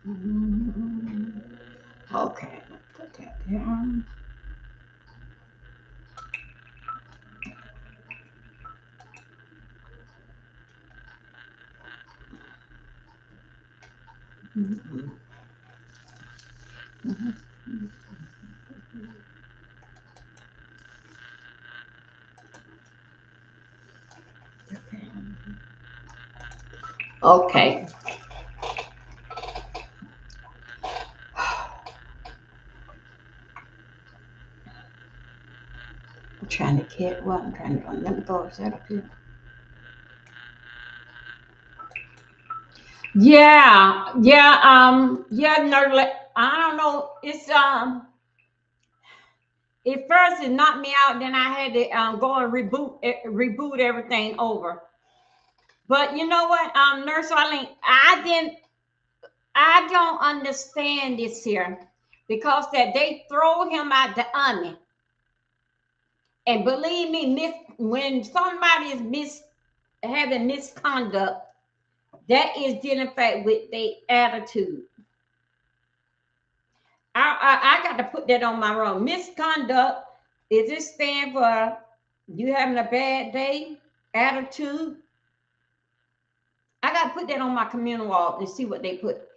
Okay, put that down. Okay. I'm trying to get what I'm trying to do. Let me go set up here. Yeah, yeah, yeah, no, I don't know. It's at first it knocked me out, then I had to go and reboot everything over. But you know what, Nurse Arlene, I don't understand this here because that they throw him out the army. And believe me, when somebody is having misconduct, that is dealing fact with their attitude. I got to put that on my own. Misconduct, is it stand for you having a bad day? Attitude? I got to put that on my communal wall and see what they put.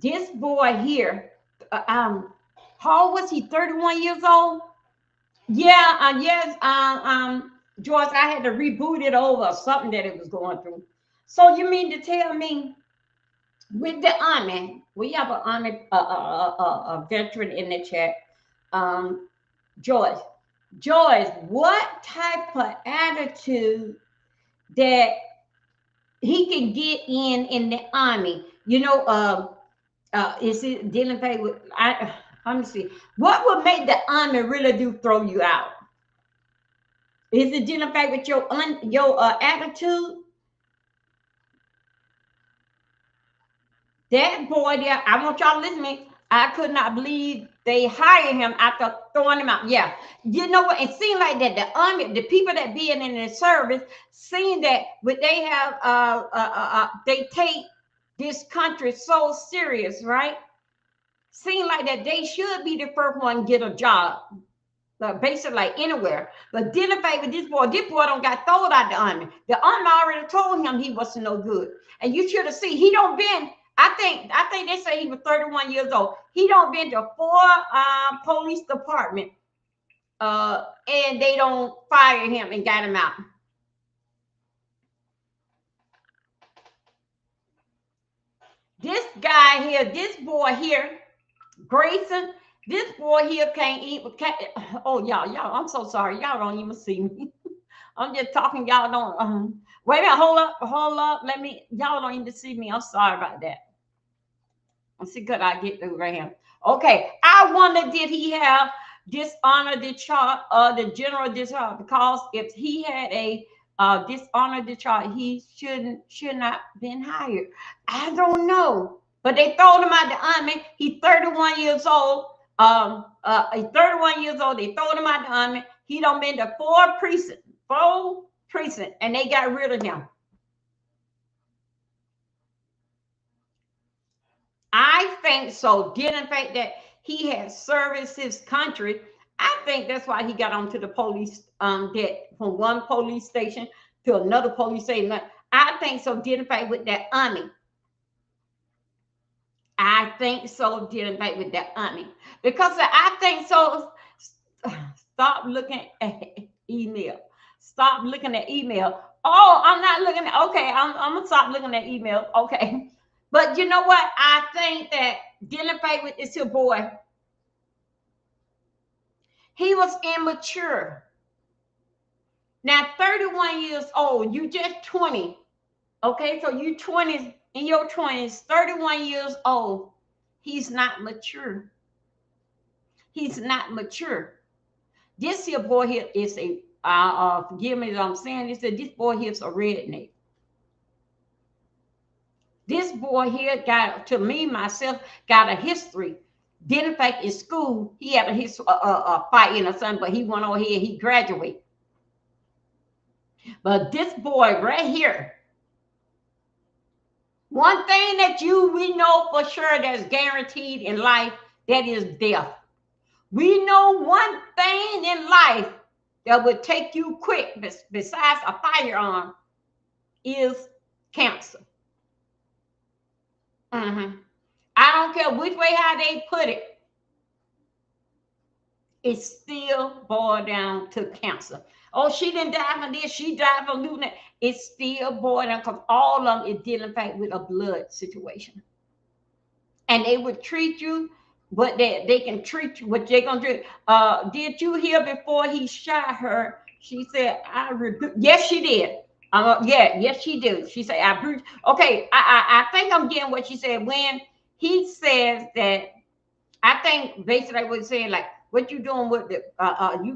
This boy here, how old was he? 31 years old? Yeah, yes, George, I had to reboot it over something that it was going through. So you mean to tell me with the army, we have an army a veteran in the chat, um, George. George, what type of attitude that he can get in the army? You know, is it dealing with? Let me see. What would make the army really do throw you out? Is it dealing with your attitude? That boy there, I want y'all to listen to me. I could not believe they hired him after throwing him out. Yeah. You know what? It seemed like that the army, the people that being in the service, seeing that what they have they take this country so serious, right? Seem like that they should be the first one to get a job. Basically like anywhere. But dealing with this boy don't got thrown out the army. The army already told him he wasn't no good. And you should have seen he don't been. I think they say he was 31 years old. He don't been to 4 police department, and they don't fire him and got him out. This guy here, this boy here, Grayson, this boy here can't even. Oh y'all, I'm so sorry. Y'all don't even see me. I'm just talking. Y'all don't. Wait a minute. Hold up. Let me. Y'all don't even see me. I'm sorry about that. Let's see, could I get through right here? Okay. I wonder did he have dishonor the chart or the general dishonor? Because if he had a dishonor the chart, he should not been hired. I don't know. But they throw him out the army. He's 31 years old. He's 31 years old. They throw him out the army. He don't been to 4 precinct, and they got rid of him. I think so. Given the fact that he had serviced his country, I think that's why he got onto the police that from one police station to another police station. I think so. Given the fact with that army, I think so. Dealing back with that army because I think so. Stop looking at email. Stop looking at email. Oh, I'm not looking at. Okay, I'm gonna stop looking at email. Okay, but you know what? I think that dealing back with this here boy, he was immature. Now, 31 years old. You just 20. Okay, so you 20 in your 20s, 31 years old. He's not mature. He's not mature. This here boy here is a forgive me if I'm saying this. This boy here's a redneck. This boy here got to me myself got a history. Then in fact in school he had a fighting or something, but he went over here. He graduated. But this boy right here One thing that we know for sure that's guaranteed in life, that is death. We know one thing in life that would take you quick, besides a firearm, is cancer. I don't care which way how they put it, it still boiled down to cancer. Oh, she didn't die from this, she died from losing it. It's still boiled down because all of them is dealing fact with a blood situation. And they would treat you, but they can treat you what they're gonna do. Did you hear before he shot her? She said, "I rebuke." Yes, she did. Yes, she did. She said, "I bruised." Okay, I think I'm getting what she said when he says that. I think basically what he said, like, what you doing with the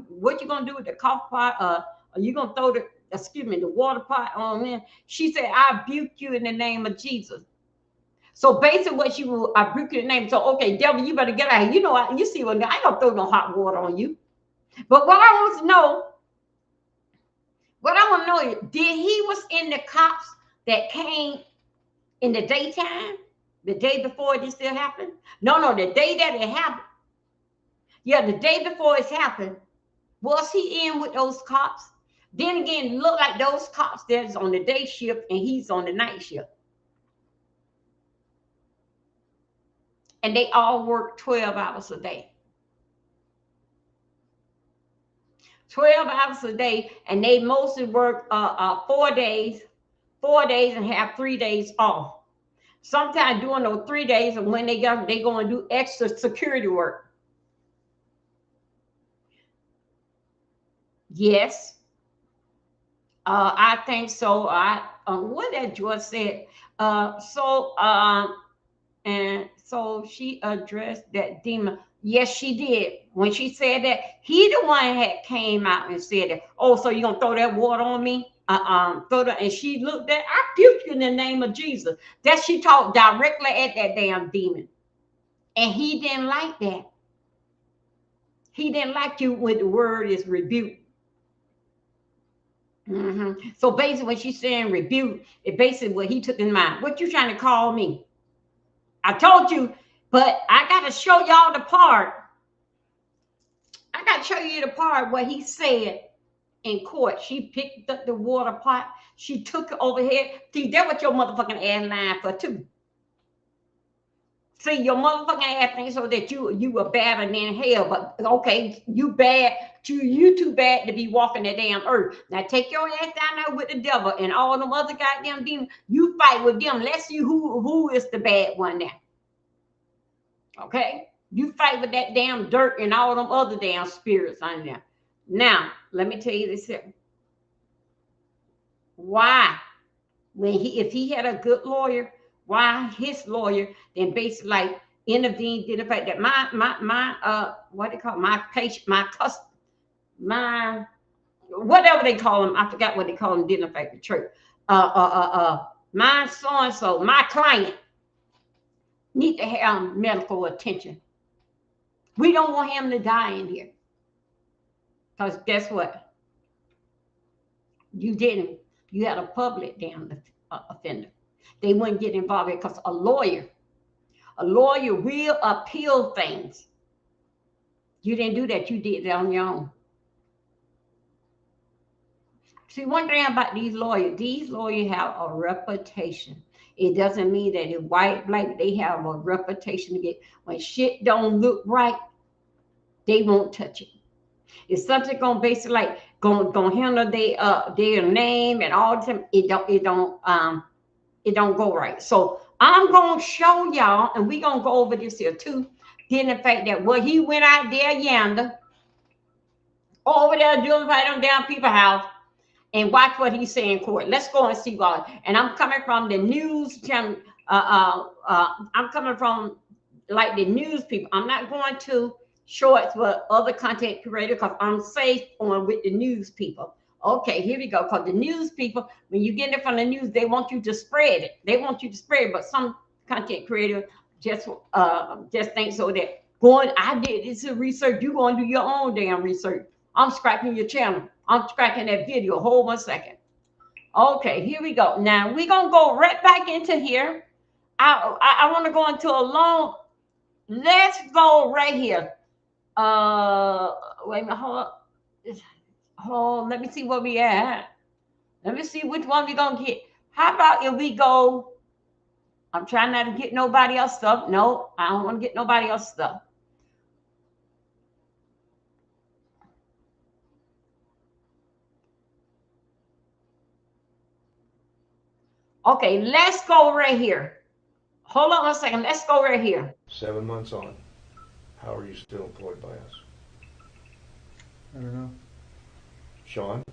what you gonna do with the coffee pot? Are you gonna throw the the water pot on them? She said, "I rebuke you in the name of Jesus." So basically, what you will, I rebuke your name. So okay, devil, you better get out of here. You know, you see what I ain't gonna throw no hot water on you. But what I want to know, is, did he was in the cops that came in the daytime, the day before this still happened? No, the day that it happened. Yeah, the day before it happened. Was he in with those cops? Then again, look like those cops that's on the day shift and he's on the night shift. And they all work 12 hours a day. 12 hours a day, and they mostly work 4 days, and have 3 days off. Sometimes during those 3 days, and when they going to do extra security work. Yes, I think so. What that George said. And so she addressed that demon. Yes, she did. When she said that, he the one had came out and said that. Oh, so you gonna throw that water on me? Throw that. And she looked at. I puke you in the name of Jesus. That she talked directly at that damn demon, and he didn't like that. He didn't like you when the word is rebuke. So basically, when she's saying rebuke, it basically what he took in mind. What you trying to call me? I told you, but I got to show y'all the part. I got to show you the part where he said in court, she picked up the water pot, she took it over here. See, that's what your motherfucking ass lying for too. See, your motherfucking ass thinks so that you were badder than hell, but okay, you bad, you too bad to be walking the damn earth. Now take your ass down there with the devil and all them other goddamn demons. You fight with them. Let's see who is the bad one now. Okay? You fight with that damn dirt and all them other damn spirits on there. Now, let me tell you this here. Why? If he had a good lawyer, why his lawyer then basically like intervened in the fact that my what they call my patient, my whatever they call them, I forgot what they call them, didn't affect the church. My so and so, my client need to have medical attention. We don't want him to die in here. Because guess what? You didn't. You had a public damn offender. They wouldn't get involved because a lawyer will appeal things. You didn't do that. You did it on your own. See, one thing about these lawyers have a reputation. It doesn't mean that it's white, black, they have a reputation to get. When shit don't look right, they won't touch it. If something gonna basically like gonna handle their name and all the time, it don't go right. So I'm gonna show y'all, and we gonna go over this here too. Then the fact that he went out there yonder, over there doing right on down people's house, and watch what he's saying in court. Let's go and see what. And I'm coming from the news channel. I'm coming from like the news people. I'm not going to shorts for other content creators because I'm safe on with the news people. Okay, here we go. Because the news people, when you get it from the news, they want you to spread it. They want you to spread it. But some content creators just think so that I did this research. You going to do your own damn research. I'm scrapping your channel. I'm scrapping that video. Hold 1 second. Okay, here we go. Now we're gonna go right back into here. I want to go into a long. Let's go right here. Wait a minute. Hold up. Hold. Let me see where we at. Let me see which one we gonna get. How about if we go? I'm trying not to get nobody else stuff. No, I don't want to get nobody else stuff. Okay, let's go right here. Hold on a second. Let's go right here. 7 months on. How are you still employed by us? I don't know. Sean,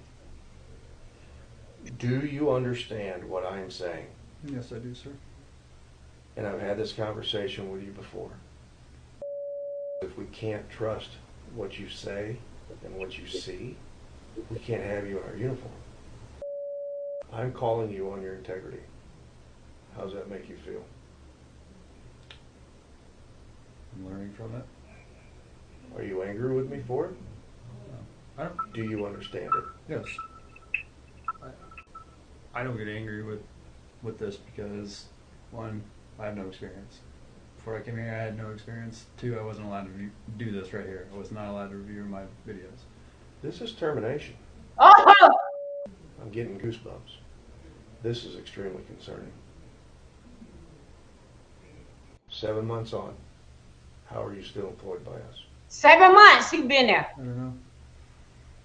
do you understand what I am saying? Yes, I do, sir. And I've had this conversation with you before. If we can't trust what you say and what you see, we can't have you in our uniform. I'm calling you on your integrity. How does that make you feel? I'm learning from it. Are you angry with me for it? I don't. Do you understand it? Yes. I don't get angry with this because, one, I have no experience. Before I came here, I had no experience. Two, I wasn't allowed to do this right here. I was not allowed to review my videos. This is termination. Oh, I'm getting goosebumps. This is extremely concerning. 7 months on. How are you still employed by us? 7 months you've been there. I don't know.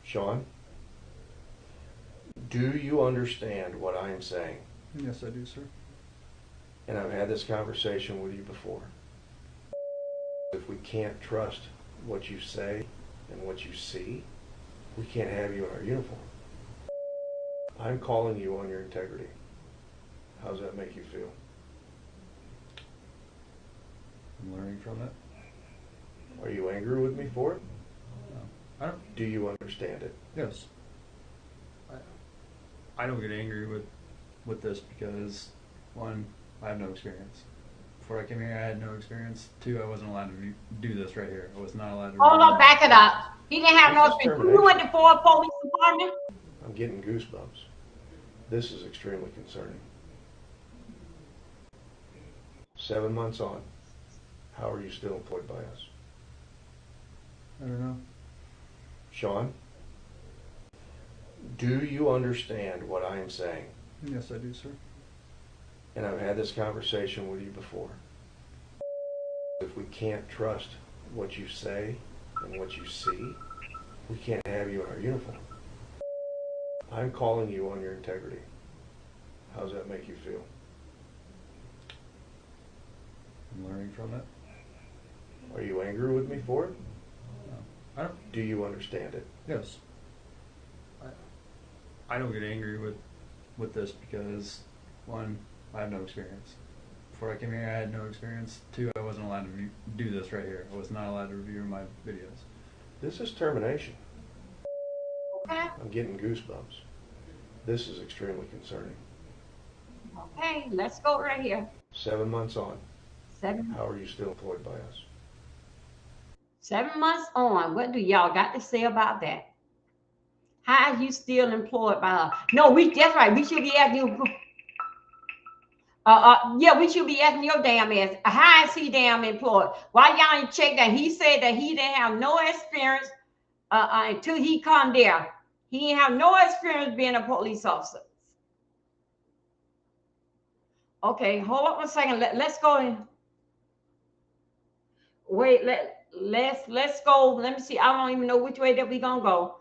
Sean, do you understand what I am saying? Yes, I do, sir. And I've had this conversation with you before. If we can't trust what you say and what you see, we can't have you in our uniform. I'm calling you on your integrity. How does that make you feel? I'm learning from it. Are you angry with me for it? No. I don't. Do you understand it? Yes. I don't get angry with this because, one, I have no experience. Before I came here, I had no experience. Two, I wasn't allowed to do this right here. I was not allowed to. Hold on, back it up. He didn't have no This is experience. You went to Ford Police Department? I'm getting goosebumps. This is extremely concerning. 7 months on. How are you still employed by us? I don't know. Sean, do you understand what I am saying? Yes, I do, sir. And I've had this conversation with you before. If we can't trust what you say and what you see, we can't have you in our uniform. I'm calling you on your integrity. How does that make you feel? I'm learning from it. Are you angry with me for it? No. I don't. Do you understand it? Yes. I don't get angry with this because, one, I have no experience. Before I came here, I had no experience. Two, I wasn't allowed to do this right here. I was not allowed to review my videos. This is termination. Okay. I'm getting goosebumps. This is extremely concerning. Okay, let's go right here. 7 months on. 7. How are you still employed by us? 7 months on. What do y'all got to say about that? How are you still employed by her? No, that's right. We should be asking you. Yeah, we should be asking your damn ass. How is he damn employed? Why y'all ain't check that? He said that he didn't have no experience until he come there. He didn't have no experience being a police officer. Okay, hold on a second. Let's go in. Wait, let's go. Let me see. I don't even know which way that we gonna go.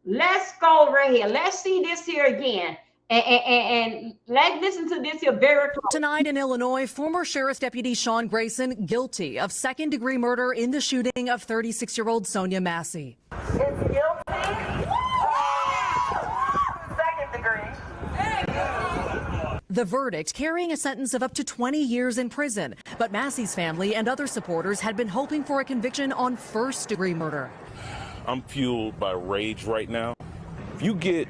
Let's go right here. Let's see this here again. And let's listen to this here very close. Tonight in Illinois, former Sheriff's Deputy Sean Grayson guilty of second-degree murder in the shooting of 36-year-old Sonia Massey. It's guilty. Second degree. The verdict carrying a sentence of up to 20 years in prison. But Massey's family and other supporters had been hoping for a conviction on first-degree murder. I'm fueled by rage right now. If you get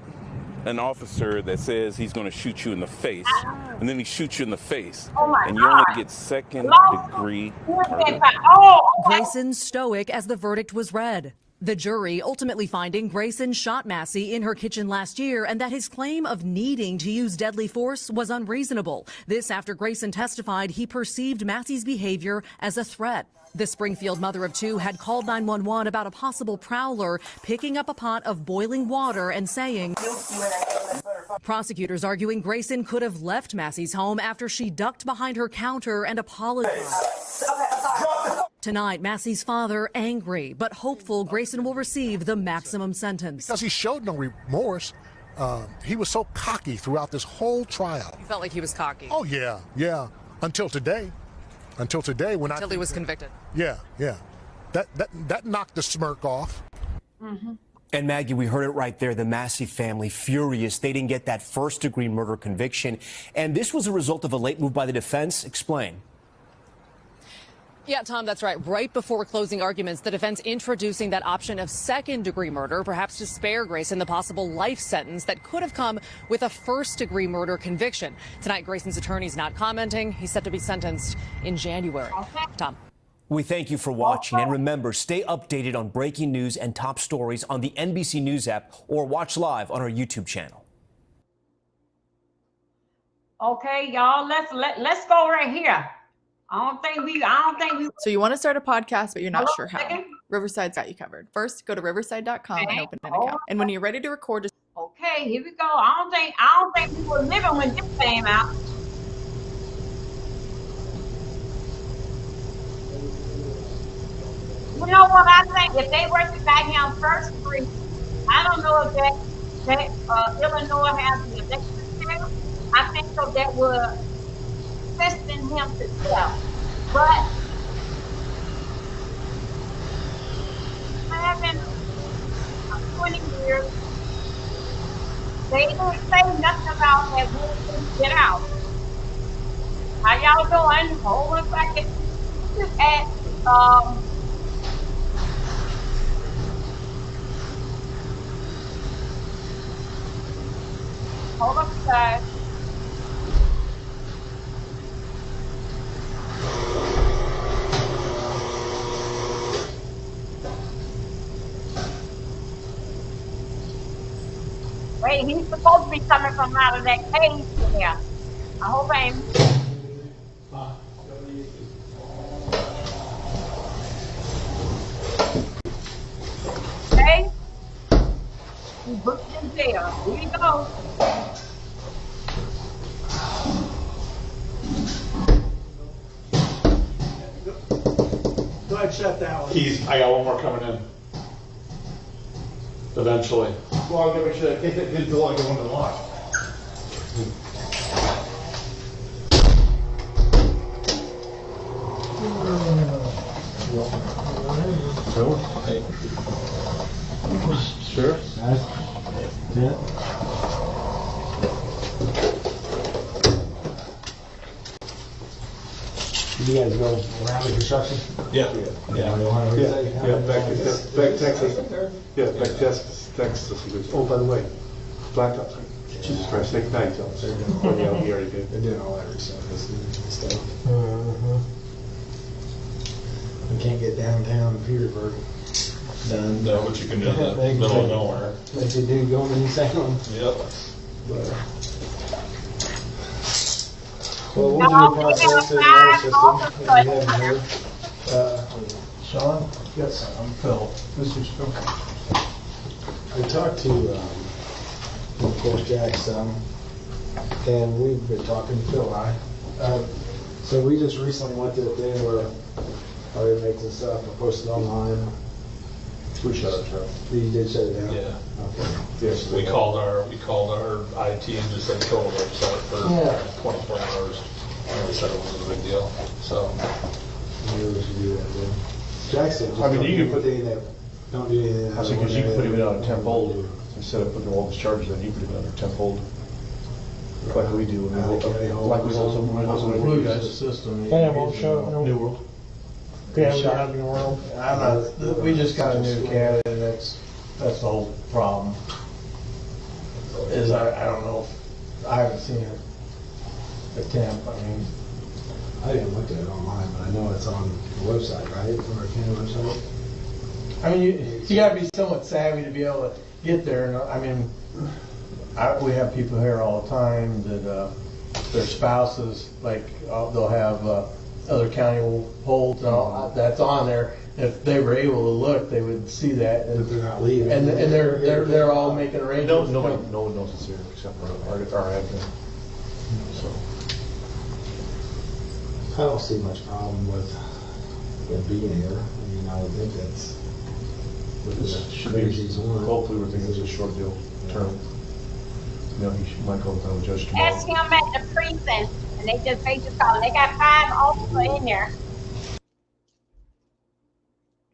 an officer that says he's going to shoot you in the face, and then he shoots you in the face, and you only get second-degree murder. Grayson stoic as the verdict was read. The jury ultimately finding Grayson shot Massey in her kitchen last year and that his claim of needing to use deadly force was unreasonable. This after Grayson testified he perceived Massey's behavior as a threat. The Springfield mother of two had called 911 about a possible prowler picking up a pot of boiling water and saying, prosecutors arguing Grayson could have left Massey's home after she ducked behind her counter and apologized. Tonight, Massey's father angry, but hopeful Grayson will receive the maximum sentence. Because he showed no remorse. He was so cocky throughout this whole trial. You felt like he was cocky? Oh, yeah. Until today. Until he was convicted. Yeah. That knocked the smirk off. Mm-hmm. And Maggie, we heard it right there. The Massey family furious. They didn't get that first-degree murder conviction. And this was a result of a late move by the defense. Explain. Yeah, Tom, that's right. Right before closing arguments, the defense introducing that option of second-degree murder, perhaps to spare Grayson the possible life sentence that could have come with a first-degree murder conviction. Tonight, Grayson's attorney's not commenting. He's set to be sentenced in January. Tom. We thank you for watching. And remember, stay updated on breaking news and top stories on the NBC News app or watch live on our YouTube channel. Okay, y'all, let's go right here. I don't think we. So you want to start a podcast, but you're not sure how. Second. Riverside's got you covered. First, go to riverside.com and open an account. And when you're ready to record, just Okay, here we go. I don't think we were living when this came out. You know what I think? If they were to back him first degree, I don't know if that Illinois has the election too. I think so that would assisting him to death. But having 20 years, they didn't say nothing about that when get out. How y'all doing? Hold on a second. This is at hold up a sec. Wait, he's supposed to be coming from out of that cage there. I hope I ain't. Okay? He booked in jail. Here you go. Go ahead, shut that one. Keys, I got one more coming in. Eventually. Well, I'll make sure I take that good door and go into the lock. Sure. Nice. Yeah. You guys go around the construction? Yeah. Back Texas. Yeah, back Texas. Oh, by the way, Blacktop. Jesus Christ, take night, tell us. Yeah, we already did. they're doing all that stuff. We can't get downtown Petersburg done. No, but you can do the middle of nowhere. Like they do going in Salem. Yep. Well, we'll do a process in our system, if you haven't heard. Sean? Yes, I'm Phil. Mr. Phil. I talked to, of course, Jack some, and we've been talking to Phil and I. So we just recently went to the thing where I would make this stuff and post it online. We shut it down. You did shut it down? Yeah. Okay. Yes, we called our IT and just said kill the website for 24 hours. And they said it wasn't a big deal. So. Maybe we should do that then. Jack said, just I mean, don't you do can put- anything that, don't do anything. I was thinking, because you can put him on a temp hold instead of putting all his charges in, you put him on a temp hold. Like we do. Like we also Blue do. guys system. Yeah, we'll show. New World. Yeah, we have New World. We just got a new candidate, that's the whole problem. Is I don't know, I haven't seen it attempt, I mean. I didn't look at it online, but I know it's on the website, right, from our county website? I mean, you gotta be somewhat savvy to be able to get there. And I mean, we have people here all the time that their spouses, like, they'll have other county holds and all that's on there. If they were able to look, they would see that. But they're not leaving. And they're all making arrangements. No one knows it's here except for our admin. So I don't see much problem with it being here. I mean, I would think that's what the should be, crazies want. hopefully we're thinking it's a short deal term. You know, he might go down the judge tomorrow. Ask him at the precinct, and they just call. They got 5 officers in there.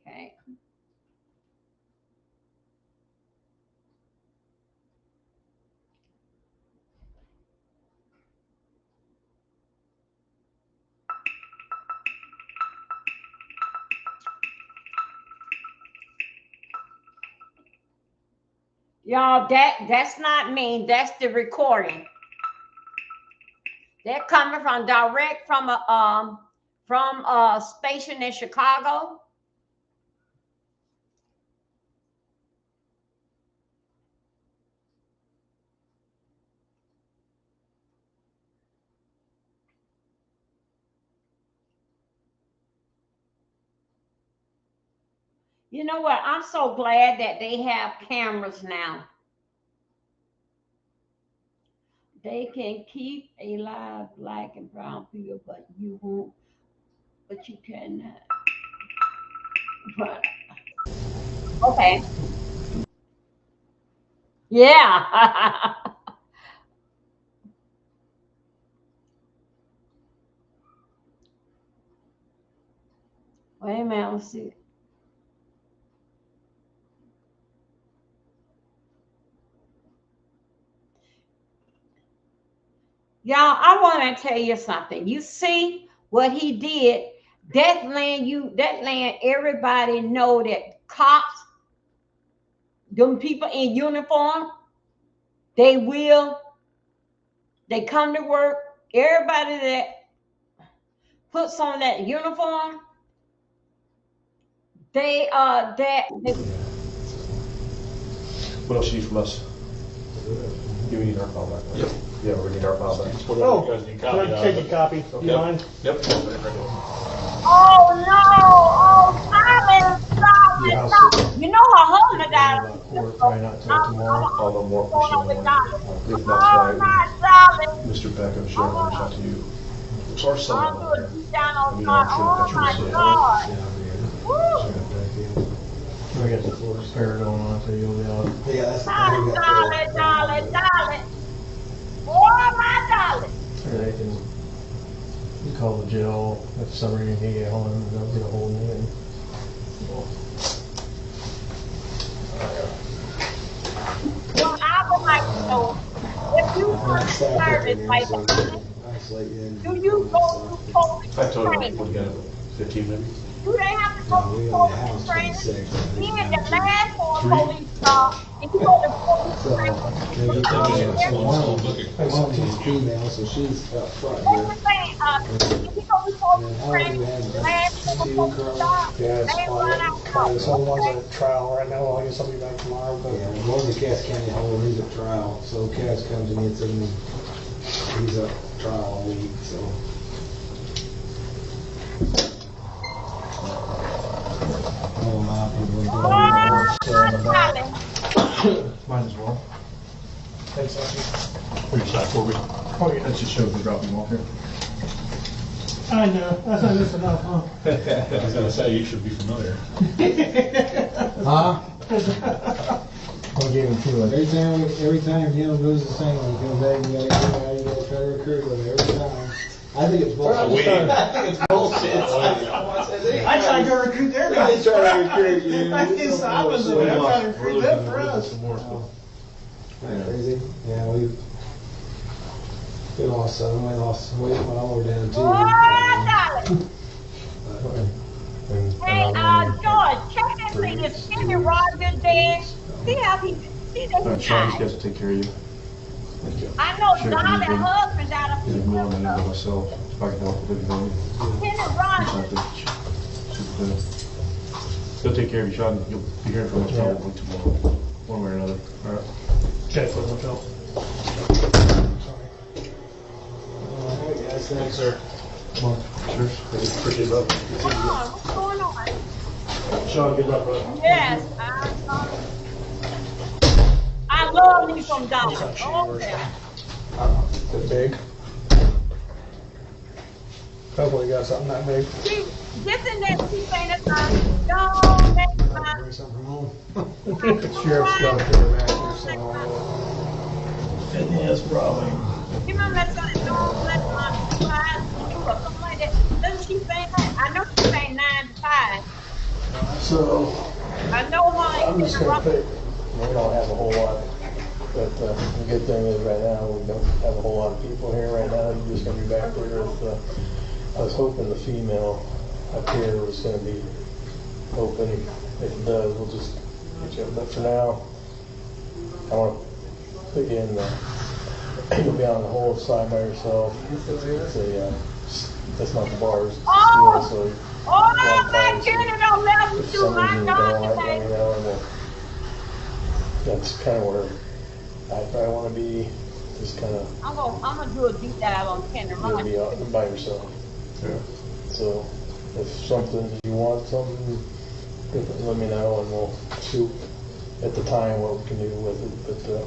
Okay. Y'all, that's not me. That's the recording. They're coming from direct from a station in Chicago. You know what? I'm so glad that they have cameras now. They can keep alive black and brown people, but you won't. But you cannot. But, okay. Yeah. Wait a minute. Let's see. Y'all, I want to tell you something. You see what he did? That land, everybody know that cops, them people in uniform, they come to work. Everybody that puts on that uniform, they What else do you need from us? You need our file back. Yep. Yeah, we need our file back. Oh, can I take a copy? Okay. You mind? Yep. Oh no! Oh, Simon! You know her husband died. Probably not till tomorrow. I'll know more for sure. If not Oh, tonight, my darling! Mr. Beckham should reach out to you. Or someone. I'm gonna be down I on mean, God. I'm sure Oh that's my your God! I got the floor spare going on, so you'll be out. Yeah, that's My darling! Oh, my darling! Or they can call the jail if for some reason he get home and they'll get a hold of me. Well, I would like to know if you were service like that, do you go through police I told training? you we'll get 15 minutes. Do they have to go through police training? Then the last for police if you go to police training, One of them's female, so she's up front here. if you go to police training, last for police Yeah, they run out. So one's at trial right now. I guess I'll be back tomorrow. But Yeah, one of the Cass County hold, he's at trial, so Cass comes and gets him, and he's up trial all week, so. Oh, my people are Oh, my darling. Might as well. thanks, Lucky. We decide for we. Oh, yeah. That just shows we dropped him off here. I know. That's not just enough, huh? I was gonna say, you should be familiar. Huh? I'll give him two. Every time Jim goes the same, he comes back, you gotta try to recruit him every time. I think it's bullshit. I think it's bullshit. I try to go recruit their guys. I try to recruit you. I guess the opposite way. I'm trying to recruit them for us. Some more stuff. Isn't that crazy? Yeah, we lost some. We lost weight when I were down too. Oh, darling. Hey, George, check and see if Jimmy Rogers dead. See that Sean, he you guys died. will take care of you. Thank you. I know Sure, Don's you husband died a He's few more months than I know ago. myself. If I can help with anything. Jimmy Reach out Rogers. to Superintendent. He'll take care of you, Sean. You'll be hearing from us probably tomorrow, one way or another. All right. Okay, for the hotel. Alright, guys, thanks, sir. Come on. Sure. Appreciate it, bud. Come on, what's going on? Sean, good luck, bud. Yes, I love me some dollars. Oh, yeah. Is it big? Hopefully you got something that big. See, this and that, she ain't a time. Don't make my. Bring something from home. Sheriff's got to put it back here, so. Yes, probably. You know, let's don't let my five do or something like that. Doesn't she say that? I know she say 9 to 5. So. I know one. I'm just gonna pick. We don't have a whole lot, but the good thing is right now we don't have a whole lot of people here right now. You're just gonna be back there with. I was hoping the female up here was gonna be open. If it does, we'll just get you up. But for now, I want to put you in the. You'll be on the whole side by yourself. It's a, that's not the bars. Oh, my kid don't let me do my dog today. That's kind of where I want to be. Just kind of. I'm gonna do a deep dive on Tender You'll be out by yourself. Yeah. So if you want something different, let me know and we'll see at the time what we can do with it. But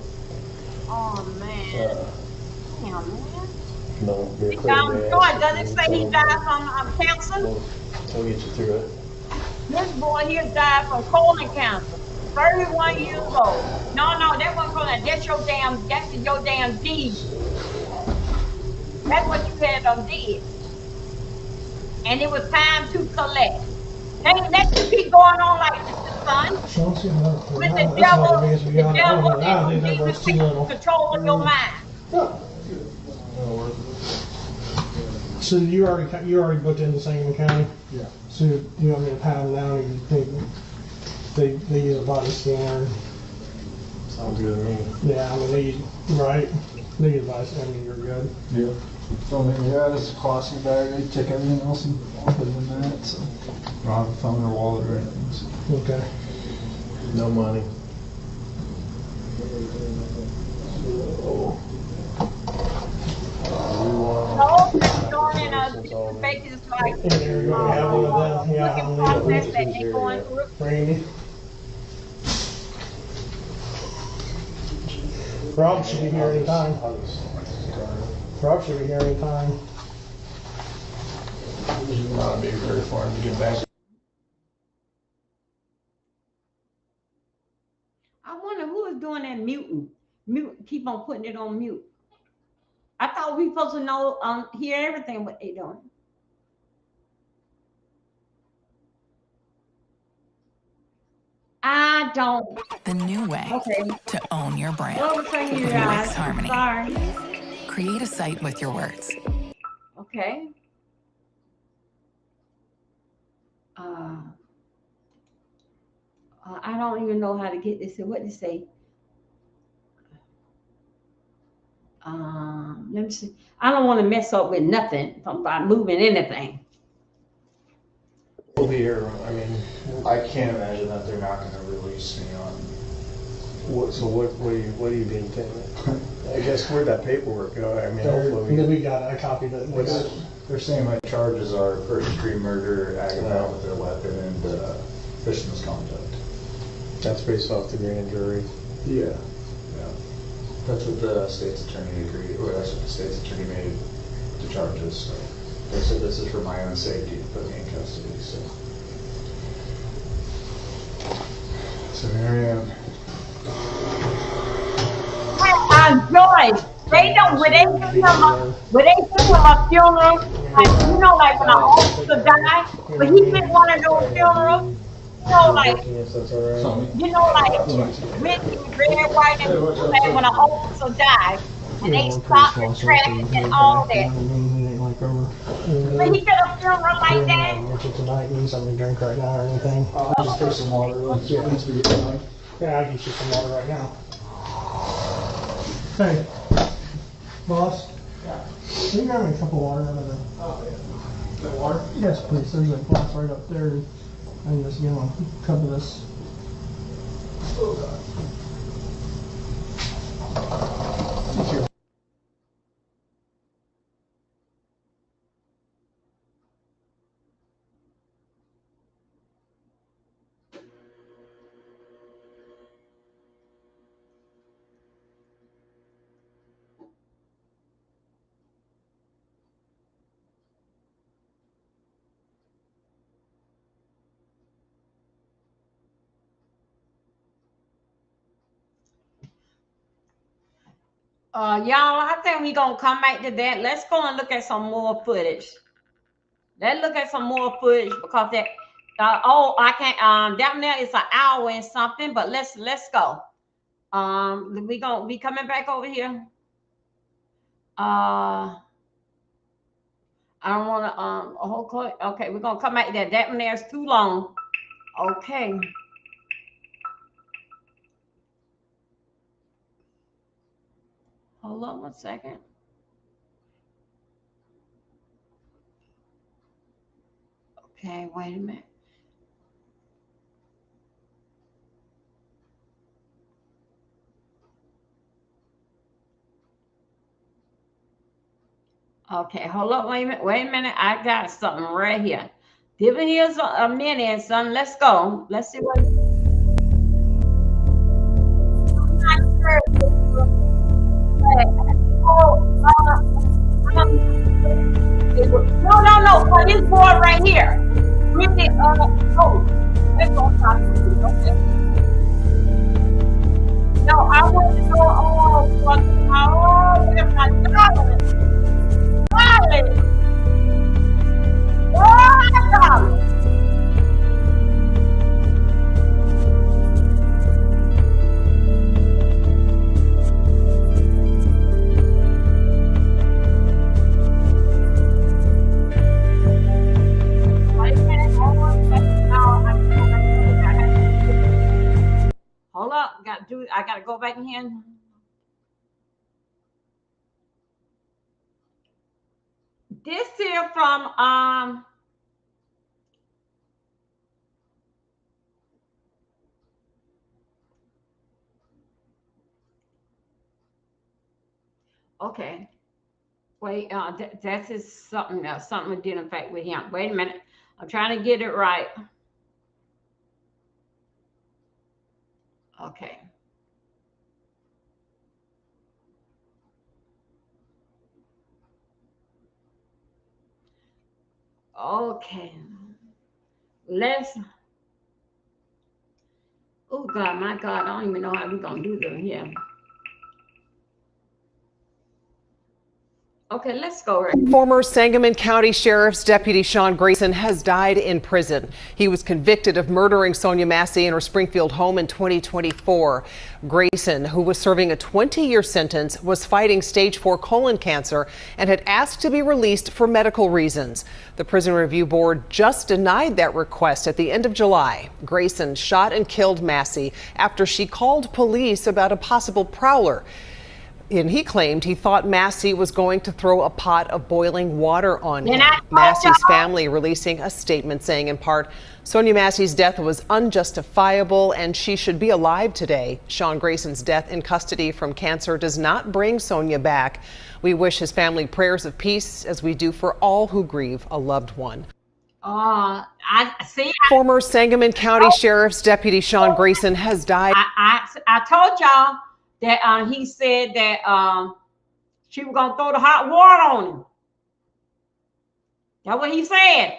oh man. Damn, man. No, be He down Georgia. Does it say he died from cancer? We'll get you through it. This boy here died from colon cancer. 31 years old. No, that wasn't colon. That's your damn deed. That's what you had on deed. And it was time to collect. That should keep going on like this, son. With the devil demons control of your mind. So you already booked in the Sangamon County? Yeah. So you want me to pat them down and you think they use a body scanner? Sounds good to me. Yeah, I mean they use a body scanner, you're good. Yeah. So yeah, this is a classic bag. They check everything else other than that. So I don't have a phone or wallet or anything. So. Okay. No money. No, they're joining us. Fake is like looking process that they're going through. Randy. Rob should be here anytime. Rob should be here anytime. Not a big hurry for him to get back. I wonder who is doing that muting. Keep on putting it on mute. I thought we supposed to know, hear everything what they doing. I don't. The new way to own your brand. What was saying, you with guys? UX Harmony. Sorry. Create a site with your words. Okay. I don't even know how to get this. What to say? Let me see. I don't want to mess up with nothing by moving anything. We'll be here. I mean, I can't imagine that they're not going to release me on. So what are you being taken? I guess where'd that paperwork go? I mean, hopefully we got a copy of it. They're saying my charges are first degree murder, aggravated with their weapon, and official misconduct. That's based off the grand jury. Yeah. That's what the state's attorney agreed, or that's what the state's attorney made the charges. So they said this is for my own safety to put me in custody. So here I am. Joyce, they don't, when they do him a funeral, like, you know, like when an officer died, but he didn't want to do a funeral, you know, like, red, white, and blue, like when an officer died, and they stopped the traffic and all that. But he did a funeral like that. Tonight, need something to drink right now or anything? I'll just take some water. Yeah, I'll get you some water right now. Hey, boss. Can you grab me a cup of water out of the... Water? Yes, please. There's a glass right up there. I just, you know, cover this. Oh God. Y'all, I think we're gonna come back to that. Let's go and look at some more footage. Let's look at some more footage because that oh, I can't down there is an hour and something, but let's go. We gonna be coming back over here. I don't want to a whole clip. Okay, we're gonna come back there. That one there is too long. Okay. Hold on 1 second. Okay, wait a minute. Okay, hold up, wait a minute. I got something right here. Give me here a minute, son. Let's go. Let's see what. No. For this board right here. Really, let's go talk to you, okay? No, I want to know, where's my darling? Darling! Oh, darling! Hold up, I gotta go back in here. This here from okay. Wait, that's is something else. Something did in fact with him. Wait a minute. I'm trying to get it right. Okay. Okay. Let's. Oh God, my God, I don't even know how we're gonna do this here. Okay, let's go. Right. Former Sangamon County Sheriff's Deputy Sean Grayson has died in prison. He was convicted of murdering Sonia Massey in her Springfield home in 2024. Grayson, who was serving a 20-year sentence, was fighting stage 4 colon cancer and had asked to be released for medical reasons. The Prison Review Board just denied that request at the end of July. Grayson shot and killed Massey after she called police about a possible prowler. And he claimed he thought Massey was going to throw a pot of boiling water on him. Massey's family releasing a statement saying in part, Sonia Massey's death was unjustifiable and she should be alive today. Sean Grayson's death in custody from cancer does not bring Sonia back. We wish his family prayers of peace as we do for all who grieve a loved one. I see. Former Sangamon County Sheriff's Deputy Sean Grayson has died. I told y'all that he said that she was gonna throw the hot water on him. That's what he said.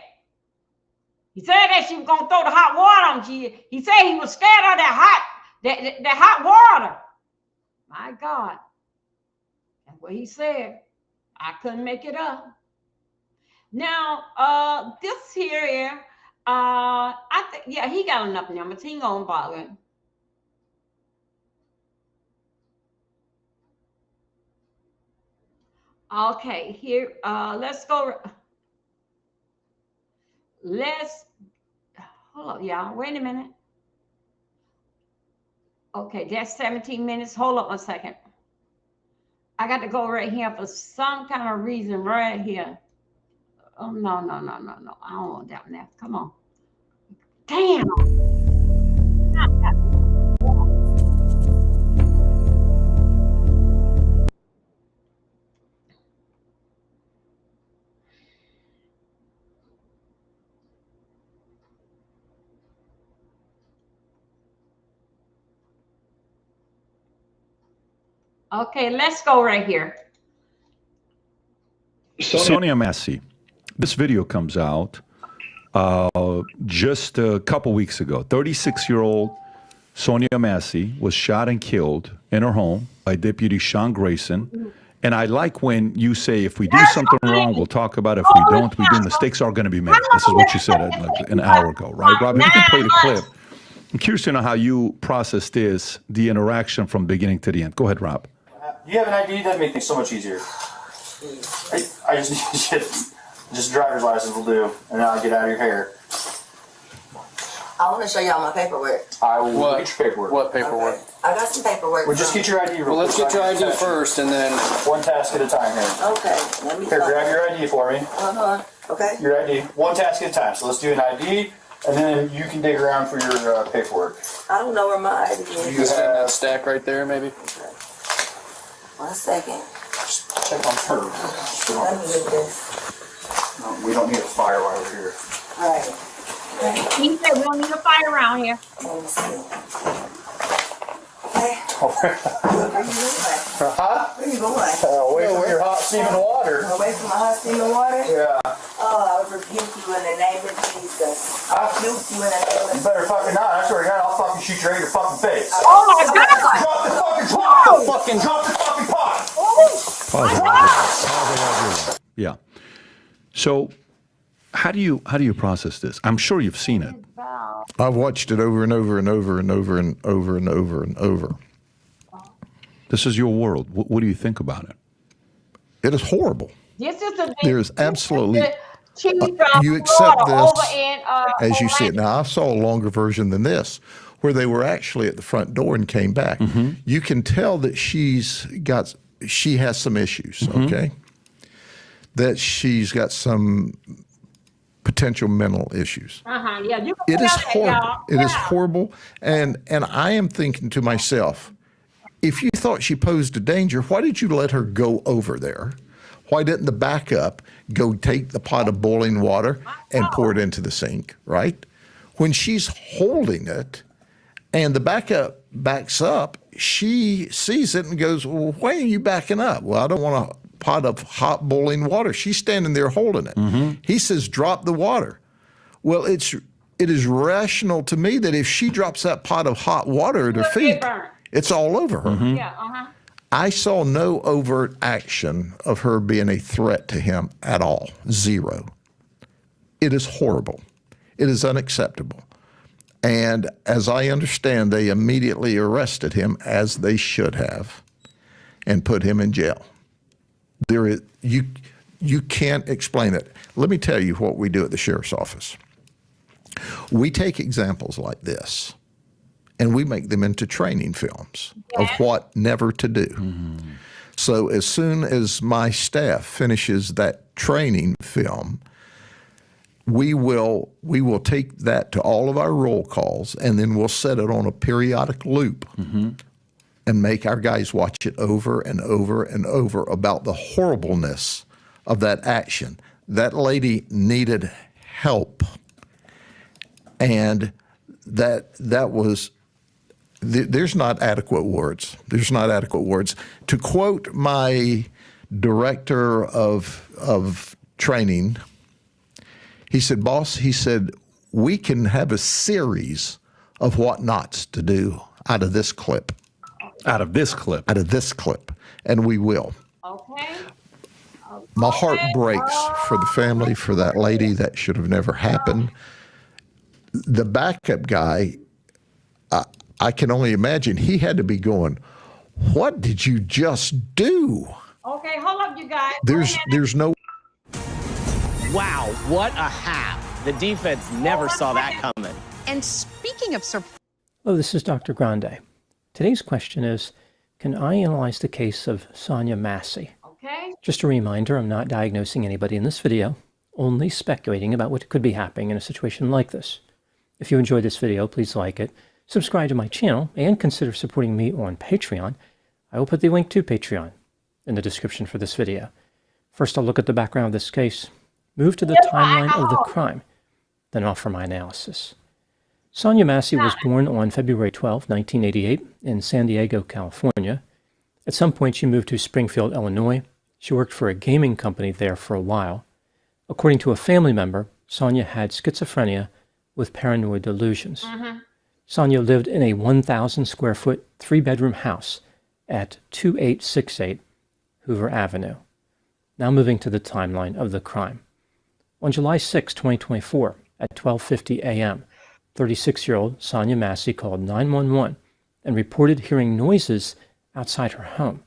He said that she was gonna throw the hot water on him. He said he was scared of that hot water. My God, that's what he said. I couldn't make it up. Now, this here, I think, yeah, he got enough numbers. He ain't gonna bother it. Okay, here, let's go. Hold up, y'all. Wait a minute. Okay, that's 17 minutes. Hold up 1 second. I got to go right here for some kind of reason right here. Oh, no. I don't want that now. Come on. Damn. Okay, let's go right here. Sonia Massey. This video comes out just a couple weeks ago. 36-year-old Sonia Massey was shot and killed in her home by Deputy Sean Grayson. And I like when you say, if we do something wrong, we'll talk about it. If we don't, we do. Mistakes are going to be made. This is what you said like an hour ago, right? Rob, if you can play the clip. I'm curious to know how you process this, the interaction from beginning to the end. Go ahead, Rob. You have an ID, that'd make things so much easier. I just need shit. Just driver's license will do, and then I'll get out of your hair. I want to show y'all my paperwork. I will get your paperwork. What paperwork? Okay. I got some paperwork. Well, just get your ID real Well, let's quick. get your ID first, and then one task at a time here. Okay, let me. Here, grab your ID for me. Okay. Your ID, one task at a time. So let's do an ID, and then you can dig around for your paperwork. I don't know where my ID is. you have that stack right there, maybe. Okay. 1 second. Just check on her. Let me get this. No, we don't need a fire while we're here. All right. He said we don't need a fire around here. Let me see. Okay. Where you going? Huh? Where you going? Away from your hot steaming water. Away from my hot steaming water? Yeah. Oh, I rebuke you in the name of Jesus. I rebuke you in the name of You better fucking not. I swear to God, I'll fucking shoot you right in your fucking face. Oh my God! Drop the fucking pot! Drop the fucking pot! Pause it right there. Yeah. So how do you process this? I'm sure you've seen it. I've watched it over and over and over and over and over and over and over. This is your world. What do you think about it? It is horrible. This is a There's absolutely you accept this as you see it. Now, I saw a longer version than this, where they were actually at the front door and came back. You can tell that she has some issues. Okay, that she's got some potential mental issues. Yeah, you It is horrible. y'all. It is horrible. And I am thinking to myself, if you thought she posed a danger, why did you let her go over there? Why didn't the backup go take the pot of boiling water and pour it into the sink, right? When she's holding it and the backup backs up, she sees it and goes, well, why are you backing up? Well, I don't want a pot of hot boiling water. She's standing there holding it. He says, drop the water. Well, it is rational to me that if she drops that pot of hot water at her feet, it's all over her. Yeah, I saw no overt action of her being a threat to him at all. Zero. It is horrible. It is unacceptable. And as I understand, they immediately arrested him, as they should have, and put him in jail. You can't explain it. Let me tell you what we do at the sheriff's office. We take examples like this, and we make them into training films of what never to do. So as soon as my staff finishes that training film, we will take that to all of our roll calls, and then we'll set it on a periodic loop and make our guys watch it over and over and over about the horribleness of that action. That lady needed help, and that was. There's not adequate words. There's not adequate words. To quote my director of training, he said, boss, he said, we can have a series of what nots to do out of this clip. Out of this clip? Out of this clip. And we will. Okay. My heart breaks for the family, for that lady. That should have never happened. The backup guy, I can only imagine he had to be going, what did you just do? Okay, hold up, you guys. There's no. Wow, what a half. The defense never saw that coming. And speaking of surprise. Hello, this is Dr. Grande. Today's question is, can I analyze the case of Sonia Massey? Okay. Just a reminder, I'm not diagnosing anybody in this video, only speculating about what could be happening in a situation like this. If you enjoyed this video, please like it, subscribe to my channel, and consider supporting me on Patreon. I will put the link to Patreon in the description for this video. First, I'll look at the background of this case, move to the timeline of the crime, then offer my analysis. Sonya Massey was born on February 12, 1988, in San Diego, California. At some point, she moved to Springfield, Illinois. She worked for a gaming company there for a while. According to a family member, Sonya had schizophrenia with paranoid delusions. Sonya lived in a 1,000 square foot, 3-bedroom house at 2868 Hoover Avenue. Now moving to the timeline of the crime. On July 6, 2024, at 12:50 a.m., 36-year-old Sonya Massey called 911 and reported hearing noises outside her home.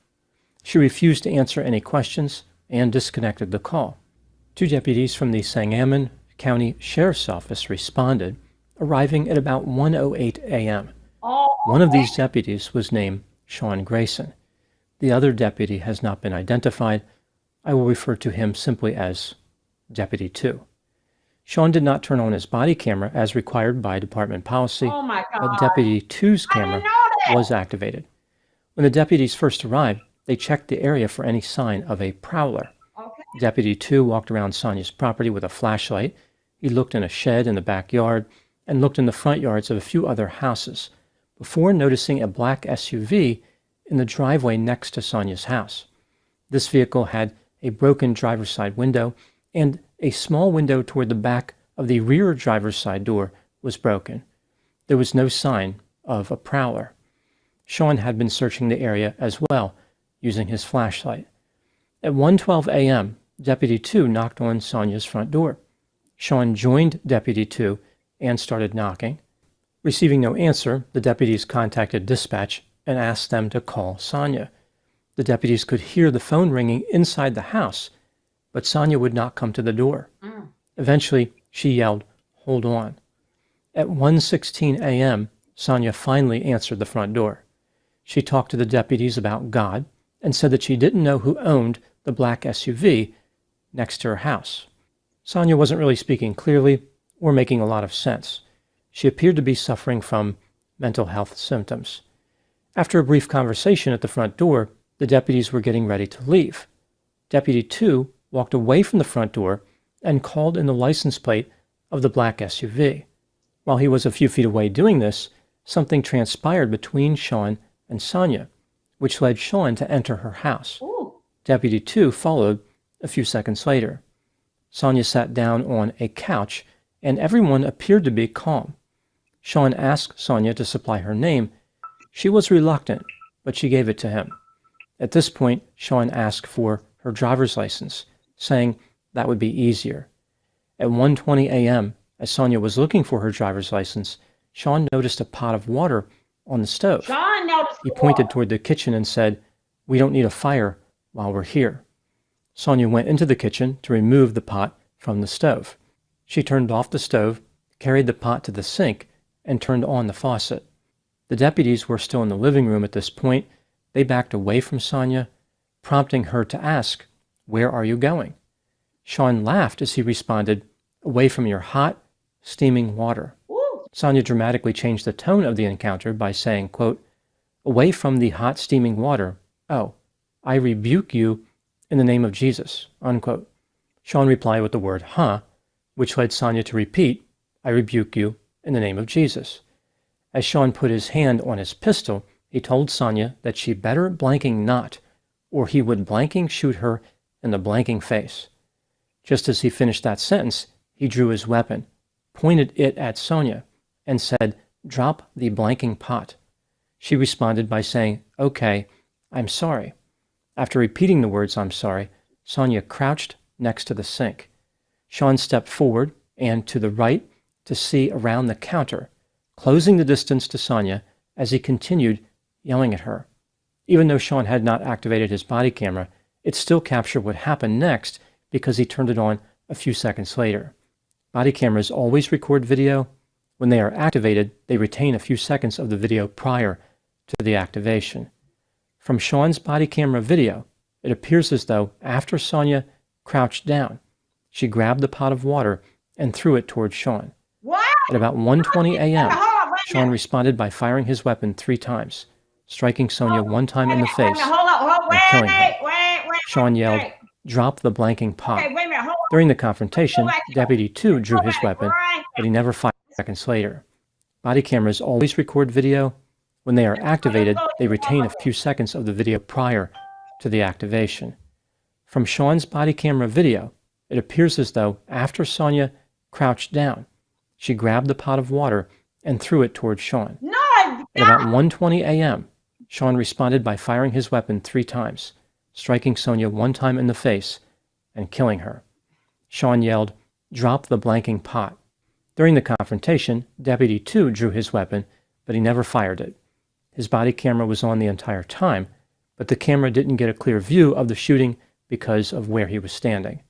She refused to answer any questions and disconnected the call. 2 deputies from the Sangamon County Sheriff's Office responded, arriving at about 1:08 a.m. One of these deputies was named Sean Grayson. The other deputy has not been identified. I will refer to him simply as Deputy 2. Sean did not turn on his body camera as required by department policy, but Deputy 2's camera was activated. When the deputies first arrived, they checked the area for any sign of a prowler. Deputy 2 walked around Sonya's property with a flashlight. He looked in a shed in the backyard and looked in the front yards of a few other houses before noticing a black SUV in the driveway next to Sonya's house. This vehicle had a broken driver's side window, and a small window toward the back of the rear driver's side door was broken. There was no sign of a prowler. Sean had been searching the area as well, using his flashlight. At 1:12 a.m., Deputy 2 knocked on Sonya's front door. Sean joined Deputy 2 and started knocking. Receiving no answer, the deputies contacted dispatch and asked them to call Sonya. The deputies could hear the phone ringing inside the house, but Sonya would not come to the door. Eventually, she yelled, "Hold on." At 1:16 a.m., Sonya finally answered the front door. She talked to the deputies about God and said that she didn't know who owned the black SUV next to her house. Sonya wasn't really speaking clearly or making a lot of sense. She appeared to be suffering from mental health symptoms. After a brief conversation at the front door, the deputies were getting ready to leave. Deputy 2 walked away from the front door and called in the license plate of the black SUV. While he was a few feet away doing this, something transpired between Sean and Sonya, which led Sean to enter her house. Deputy 2 followed a few seconds later. Sonya sat down on a couch, and everyone appeared to be calm. Sean asked Sonya to supply her name. She was reluctant, but she gave it to him. At this point, Sean asked for her driver's license, saying that would be easier. At 1:20 a.m., as Sonya was looking for her driver's license, Sean noticed a pot of water on the stove. He pointed toward the kitchen and said, "We don't need a fire while we're here." Sonya went into the kitchen to remove the pot from the stove. She turned off the stove, carried the pot to the sink, and turned on the faucet. The deputies were still in the living room at this point. They backed away from Sonya, prompting her to ask, "Where are you going?" Sean laughed as he responded, "Away from your hot, steaming water." Sonya dramatically changed the tone of the encounter by saying, quote, "Away from the hot, steaming water. Oh, I rebuke you in the name of Jesus," unquote. Sean replied with the word, "huh," which led Sonya to repeat, "I rebuke you in the name of Jesus." As Sean put his hand on his pistol, he told Sonya that she better blanking not, or he would blanking shoot her in the blanking face. Just as he finished that sentence, he drew his weapon, pointed it at Sonya, and said, "Drop the blanking pot." She responded by saying, "Okay, I'm sorry." After repeating the words, "I'm sorry," Sonya crouched next to the sink. Sean stepped forward and to the right to see around the counter, closing the distance to Sonya as he continued yelling at her. Even though Sean had not activated his body camera, it still captured what happened next because he turned it on a few seconds later. Body cameras always record video. When they are activated, they retain a few seconds of the video prior to the activation. From Sean's body camera video, it appears as though after Sonya crouched down, she grabbed the pot of water and threw it towards Sean. What? At about 1:20 a.m., Sean responded by firing his weapon 3 times, striking Sonia 1 time in the face and killing her. Sean yelled, "Drop the blanking pot." Okay, wait a minute, hold on. During the confrontation, Deputy 2 drew his weapon, but he never fired seconds later. Body cameras always record video. When they are activated, they retain a few seconds of the video prior to the activation. From Sean's body camera video, it appears as though after Sonia crouched down, she grabbed the pot of water and threw it towards Sean. At about 1:20 a.m., Sean responded by firing his weapon 3 times, striking Sonia 1 time in the face and killing her. Sean yelled, "Drop the blanking pot." During the confrontation, Deputy 2 drew his weapon, but he never fired it. His body camera was on the entire time, but the camera didn't get a clear view of the shooting because of where he was standing.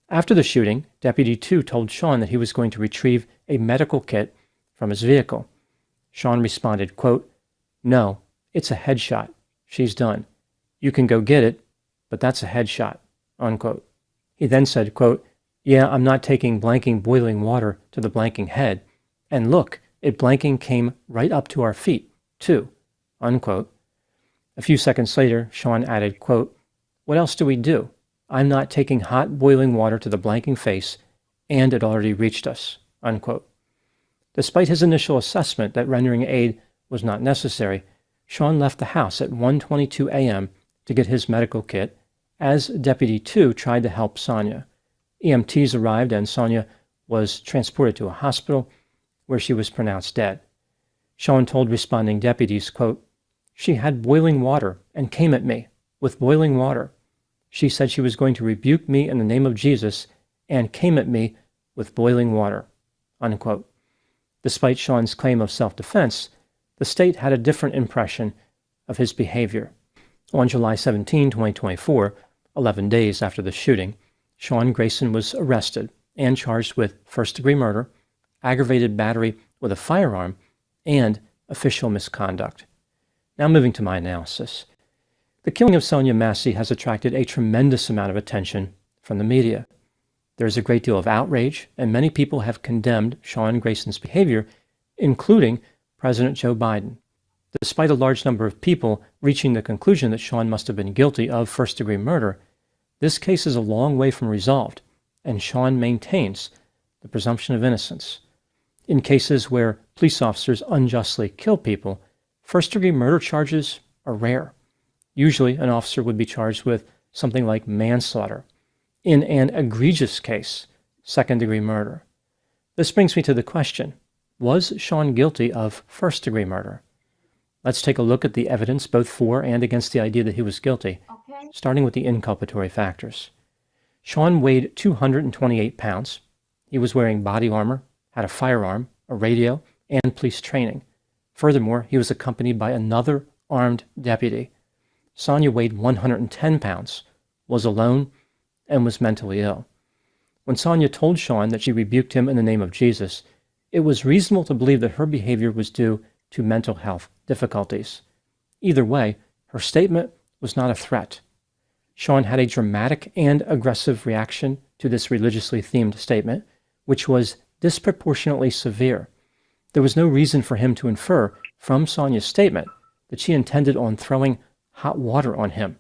After the shooting, Deputy 2 told Sean that he was going to retrieve a medical kit from his vehicle. Sean responded, quote, "No, it's a headshot. She's done. You can go get it, but that's a headshot," unquote. He then said, quote, "Yeah, I'm not taking blanking boiling water to the blanking head. And look, it blanking came right up to our feet, too," unquote. A few seconds later, Sean added, quote, "What else do we do? I'm not taking hot boiling water to the blanking face, and it already reached us," unquote. Despite his initial assessment that rendering aid was not necessary, Sean left the house at 1:22 a.m. to get his medical kit, as Deputy 2 tried to help Sonia. EMTs arrived and Sonia was transported to a hospital where she was pronounced dead. Sean told responding deputies, quote, "She had boiling water and came at me with boiling water. She said she was going to rebuke me in the name of Jesus and came at me with boiling water," unquote. Despite Sean's claim of self-defense, the state had a different impression of his behavior. On July 17, 2024, 11 days after the shooting, Sean Grayson was arrested and charged with first-degree murder, aggravated battery with a firearm, and official misconduct. Now moving to my analysis. The killing of Sonia Massey has attracted a tremendous amount of attention from the media. There is a great deal of outrage, and many people have condemned Sean Grayson's behavior, including President Joe Biden. Despite a large number of people reaching the conclusion that Sean must have been guilty of first-degree murder, this case is a long way from resolved, and Sean maintains the presumption of innocence. In cases where police officers unjustly kill people, first-degree murder charges are rare. Usually, an officer would be charged with something like manslaughter. In an egregious case, second-degree murder. This brings me to the question, was Sean guilty of first-degree murder? Let's take a look at the evidence both for and against the idea that he was guilty, starting with the inculpatory factors. Sean weighed 228 pounds. He was wearing body armor, had a firearm, a radio, and police training. Furthermore, he was accompanied by another armed deputy. Sonia weighed 110 pounds, was alone, and was mentally ill. When Sonia told Sean that she rebuked him in the name of Jesus, it was reasonable to believe that her behavior was due to mental health difficulties. Either way, her statement was not a threat. Sean had a dramatic and aggressive reaction to this religiously themed statement, which was disproportionately severe. There was no reason for him to infer from Sonia's statement that she intended on throwing hot water on him.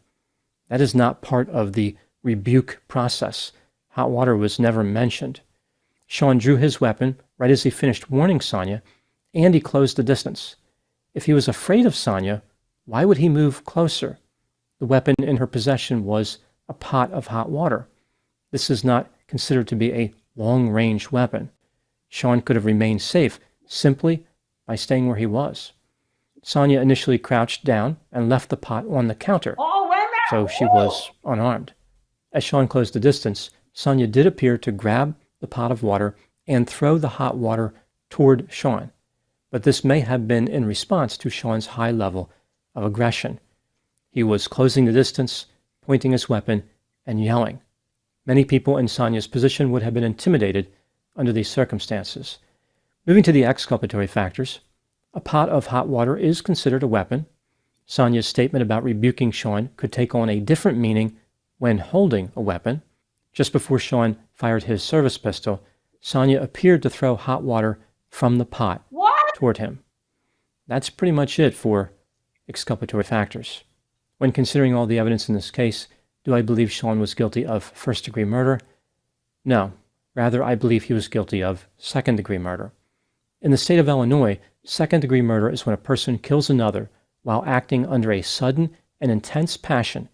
That is not part of the rebuke process. Hot water was never mentioned. Sean drew his weapon right as he finished warning Sonia, and he closed the distance. If he was afraid of Sonia, why would he move closer? The weapon in her possession was a pot of hot water. This is not considered to be a long-range weapon. Sean could have remained safe simply by staying where he was. Sonia initially crouched down and left the pot on the counter, so she was unarmed. As Sean closed the distance, Sonia did appear to grab the pot of water and throw the hot water toward Sean, but this may have been in response to Sean's high level of aggression. He was closing the distance, pointing his weapon, and yelling. Many people in Sonia's position would have been intimidated under these circumstances. Moving to the exculpatory factors, a pot of hot water is considered a weapon. Sonia's statement about rebuking Sean could take on a different meaning when holding a weapon. Just before Sean fired his service pistol, Sonia appeared to throw hot water from the pot What? toward him. That's pretty much it for exculpatory factors. When considering all the evidence in this case, do I believe Sean was guilty of first-degree murder? No. Rather, I believe he was guilty of second-degree murder. In the state of Illinois, second-degree murder is when a person kills another while acting under a sudden and intense passion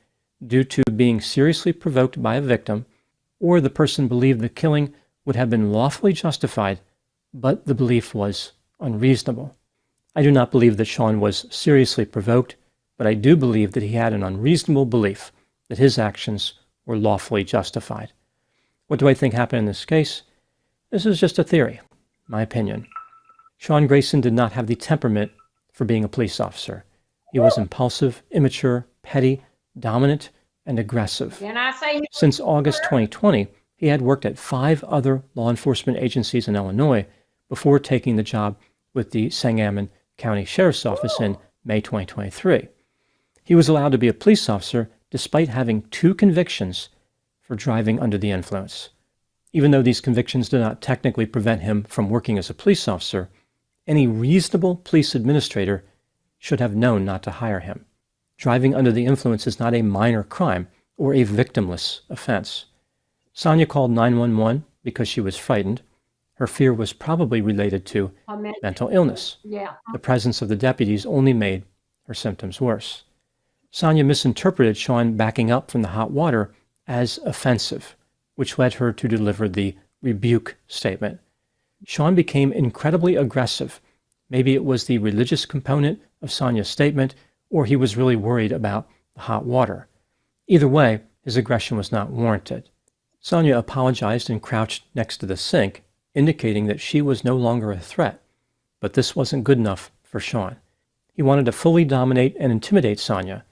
due to being seriously provoked by a victim, or the person believed the killing would have been lawfully justified, but the belief was unreasonable. I do not believe that Sean was seriously provoked, but I do believe that he had an unreasonable belief that his actions were lawfully justified. What do I think happened in this case? This is just a theory, my opinion. Sean Grayson did not have the temperament for being a police officer. He was impulsive, immature, petty, dominant, and aggressive. Can I say Since August 2020, he had worked at 5 other law enforcement agencies in Illinois before taking the job with the Sangamon County Sheriff's Office in May 2023. He was allowed to be a police officer despite having 2 convictions for driving under the influence. Even though these convictions did not technically prevent him from working as a police officer, any reasonable police administrator should have known not to hire him. Driving under the influence is not a minor crime or a victimless offense. Sonia called 911 because she was frightened. Her fear was probably related to mental illness. Yeah. The presence of the deputies only made her symptoms worse. Sonia misinterpreted Sean backing up from the hot water as offensive, which led her to deliver the rebuke statement. Sean became incredibly aggressive. Maybe it was the religious component of Sonia's statement, or he was really worried about the hot water. Either way, his aggression was not warranted. Sonia apologized and crouched next to the sink, indicating that she was no longer a threat. But this wasn't good enough for Sean. He wanted to fully dominate and intimidate Sonia.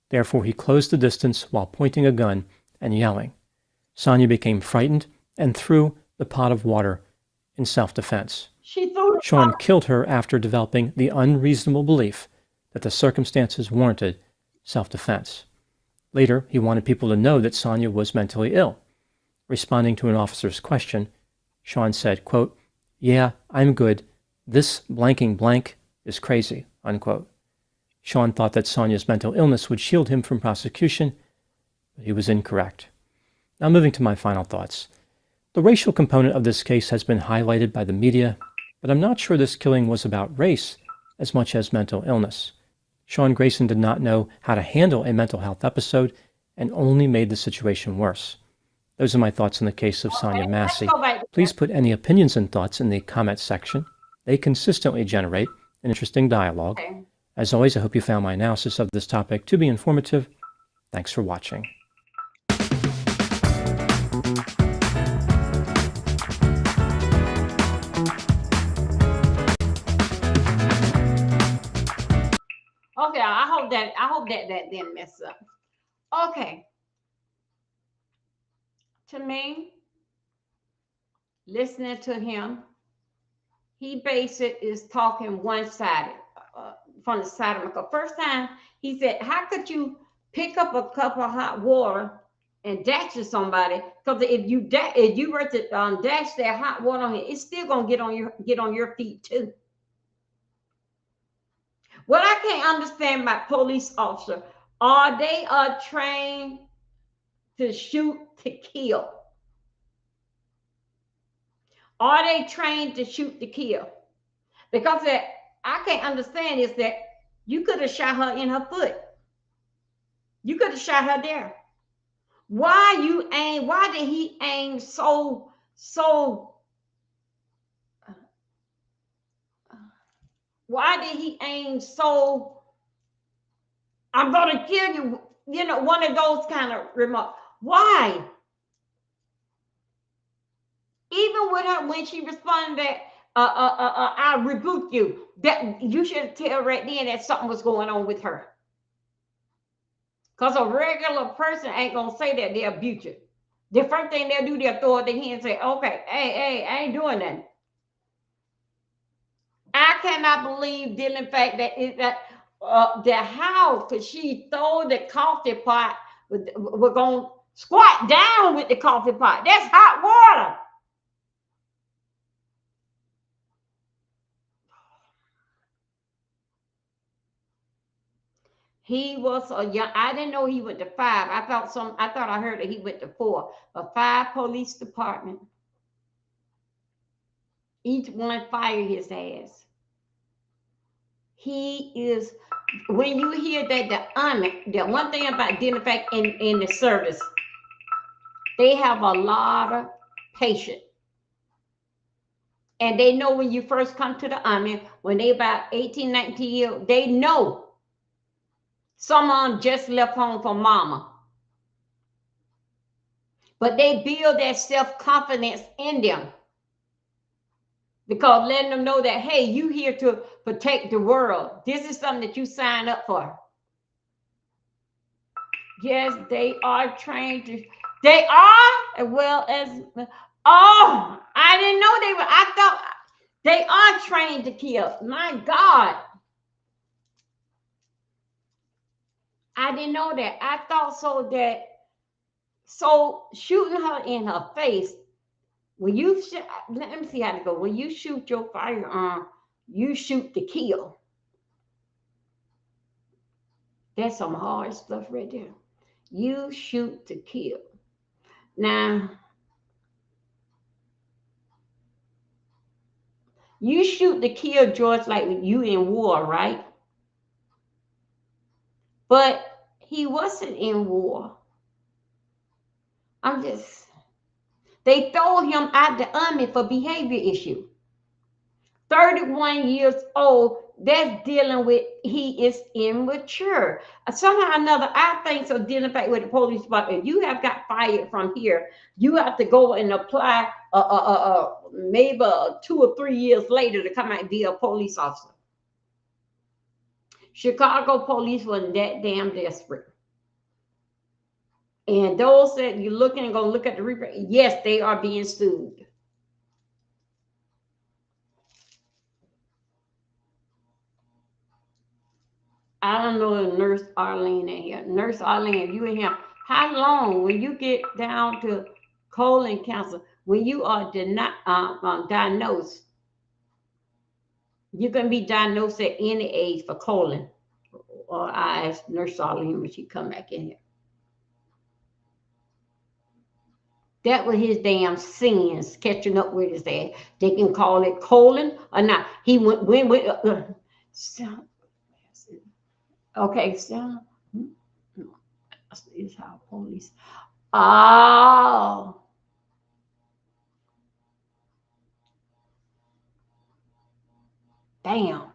Therefore, he closed the distance while pointing a gun and yelling. Sonia became frightened and threw the pot of water in self-defense. Sean killed her after developing the unreasonable belief that the circumstances warranted self-defense. Later, he wanted people to know that Sonia was mentally ill. Responding to an officer's question, Sean said, quote, "Yeah, I'm good. This blanking blank is crazy," unquote. Sean thought that Sonia's mental illness would shield him from prosecution, but he was incorrect. Now moving to my final thoughts. The racial component of this case has been highlighted by the media, but I'm not sure this killing was about race as much as mental illness. Sean Grayson did not know how to handle a mental health episode and only made the situation worse. Those are my thoughts on the case of Sonya Massey. Please put any opinions and thoughts in the comments section. They consistently generate an interesting dialogue. As always, I hope you found my analysis of this topic to be informative. Thanks for watching. Okay, I hope that didn't mess up. Okay. To me, listening to him, he basically is talking one-sided from the side of my first time. He said, "How could you pick up a cup of hot water and dash to somebody? Because if you were to dash that hot water on him, it's still gonna get on your feet too." What I can't understand about police officer, are they trained to shoot to kill? Are they trained to shoot to kill? Because I can't understand is that you could have shot her in her foot. You could have shot her there. Why did he aim so why did he aim so, "I'm gonna kill you"? You know, one of those kind of remarks. Why? Even with her, when she responded that, "I rebuke you," that you should tell right then that something was going on with her. Because a regular person ain't gonna say that they abuse you. The first thing they'll do, they'll throw it in their hand and say, "Okay, hey, I ain't doing nothing." I cannot believe the fact that how could she throw the coffee pot? We're gonna squat down with the coffee pot. That's hot water. He was a young. I didn't know he went to 5. I thought I heard that he went to 4. But 5 police department. Each one fired his ass. He is. When you hear that the one thing about identifying in the service, they have a lot of patience. And they know when you first come to the Army, when they about 18, 19 years, they know someone just left home from mama. But they build that self-confidence in them. Because letting them know that, hey, you here to protect the world. This is something that you signed up for. Yes, they are trained to, they are, as well as, oh, I didn't know they were, I thought they are trained to kill. My God. I didn't know that. I thought so shooting her in her face, when you shoot, let me see how to go. When you shoot your firearm, you shoot to kill. That's some hard stuff right there. You shoot to kill. Now, you shoot to kill, George, like you in war, right? But he wasn't in war. They throw him out the Army for behavior issue. 31 years old, that's dealing with, he is immature. Somehow or another, I think so, dealing back with the police department. If you have got fired from here, you have to go and apply maybe 2 or 3 years later to come out and be a police officer. Chicago police wasn't that damn desperate. And those that you're looking and going to look at the replay, yes, they are being sued. I don't know if Nurse Arlene in here. Nurse Arlene, if you in here, how long when you get down to colon cancer, when you are diagnosed, you can be diagnosed at any age for colon. Or I asked Nurse Arlene when she come back in here. That was his damn sins catching up with his ass. They can call it colon or not. He went okay, so is how police. Oh. Damn.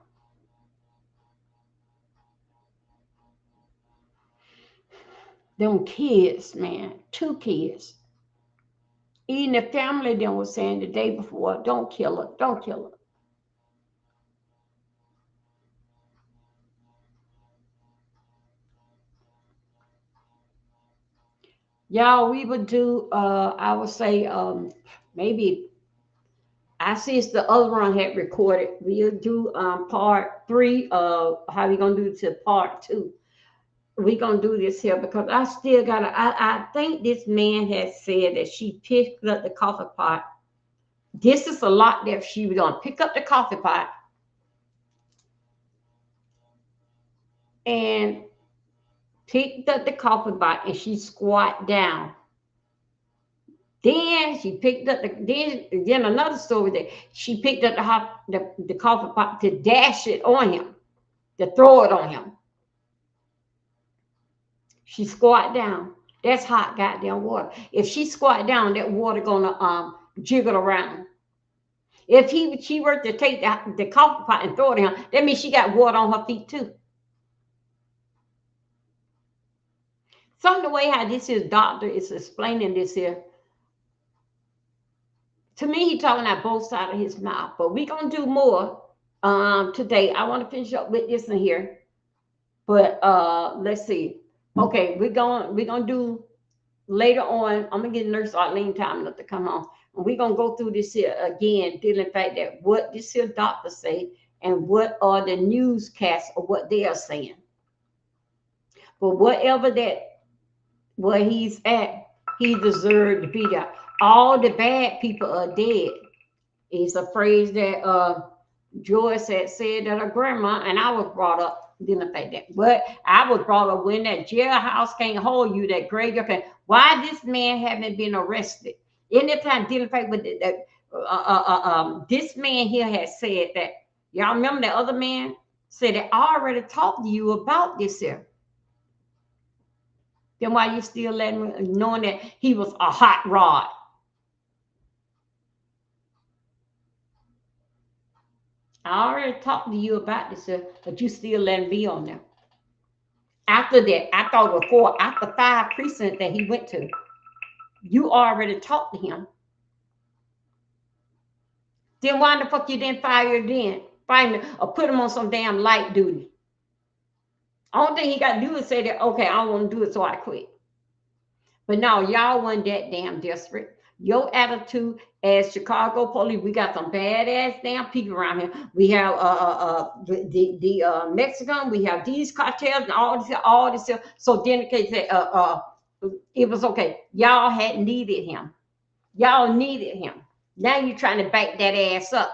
Them kids, man, 2 kids. Even the family then was saying the day before, don't kill her, don't kill her. Y'all, we would do, I would say, maybe, I see it's the other one had recorded. We'll do part 3 of how we going to do to part 2. We're going to do this here because I still got to, I think this man has said that she picked up the coffee pot. This is a lot that she was going to pick up the coffee pot and picked up the coffee pot and she squat down. Then she picked up then another story that she picked up the coffee pot to dash it on him, to throw it on him. She squat down. That's hot goddamn water. If she squat down, that water gonna jiggle around. If she were to take the coffee pot and throw it on, that means she got water on her feet too. Some of the way how this here doctor is explaining this here, to me, he's talking out both sides of his mouth. But we're gonna do more today. I want to finish up with this in here. But let's see. Okay, we're gonna do later on. I'm gonna get Nurse Arlene time enough to come on. And we're gonna go through this here again, dealing with the fact that what this here doctor say and what are the newscasts or what they are saying. But whatever where he's at, he deserved to be there. All the bad people are dead. It's a phrase that Joyce had said that her grandma, and I was brought up, identify that. But I was brought up when that jailhouse can't hold you, that graveyard can. Why this man haven't been arrested? Anytime identify with this man here has said that. Y'all remember that other man said that I already talked to you about this here. Then why you still letting me, knowing that he was a hot rod? I already talked to you about this, but you still let him be on there. After that, I thought before, after 5 precincts that he went to, you already talked to him. Then why the fuck you didn't fire then? Fire him or put him on some damn light duty. Only thing he got to do is say that, okay, I don't want to do it, so I quit. But no, y'all wasn't that damn desperate. Your attitude as Chicago police, we got some badass damn people around here. We have the Mexican, we have these cartels and all this. So then they say it was okay. Y'all had needed him. Y'all needed him. Now you're trying to back that ass up.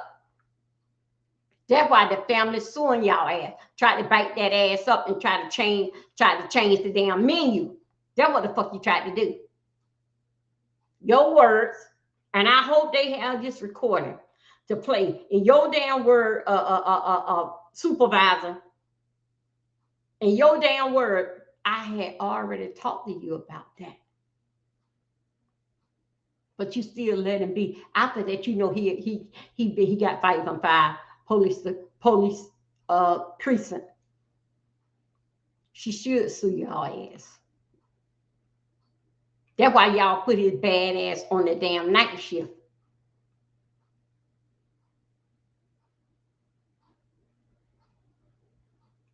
That's why the family's suing y'all ass. Try to back that ass up and try to change the damn menu. That's what the fuck you tried to do. Your words, and I hope they have this recording to play in your damn word, supervisor. In your damn word, I had already talked to you about that. But you still let him be. After that, you know he got fired from 5 police precinct. She should sue y'all ass. That's why y'all put his bad ass on the damn night shift.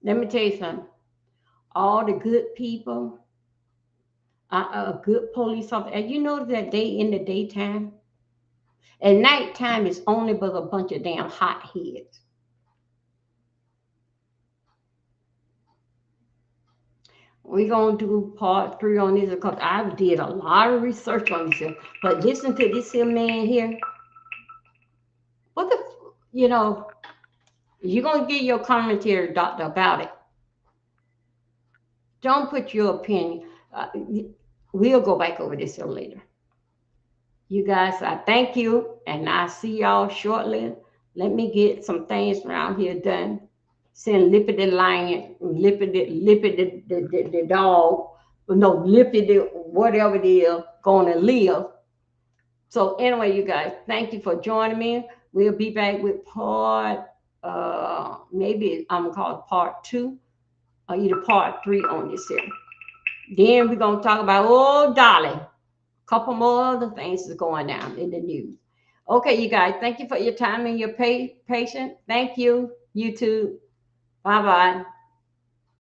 Let me tell you something. All the good people, good police officers, and you know that they in the daytime. At nighttime is only but a bunch of damn hot heads. We're going to do part 3 on this because I did a lot of research on this. But listen to this here man here. What the, you know, you're going to give your commentary, doctor, about it. Don't put your opinion. We'll go back over this here later. You guys, I thank you, and I'll see y'all shortly. Let me get some things around here done. Send Lippy the lion, Lippy the dog, no, Lippy the whatever it is, going to live. So anyway, you guys, thank you for joining me. We'll be back with part, maybe I'm going to call it part 2, or either part 3 on this here. Then we're going to talk about, oh, Dolly. A couple more other things is going down in the news. Okay, you guys, thank you for your time and your patience. Thank you, YouTube. Bye-bye.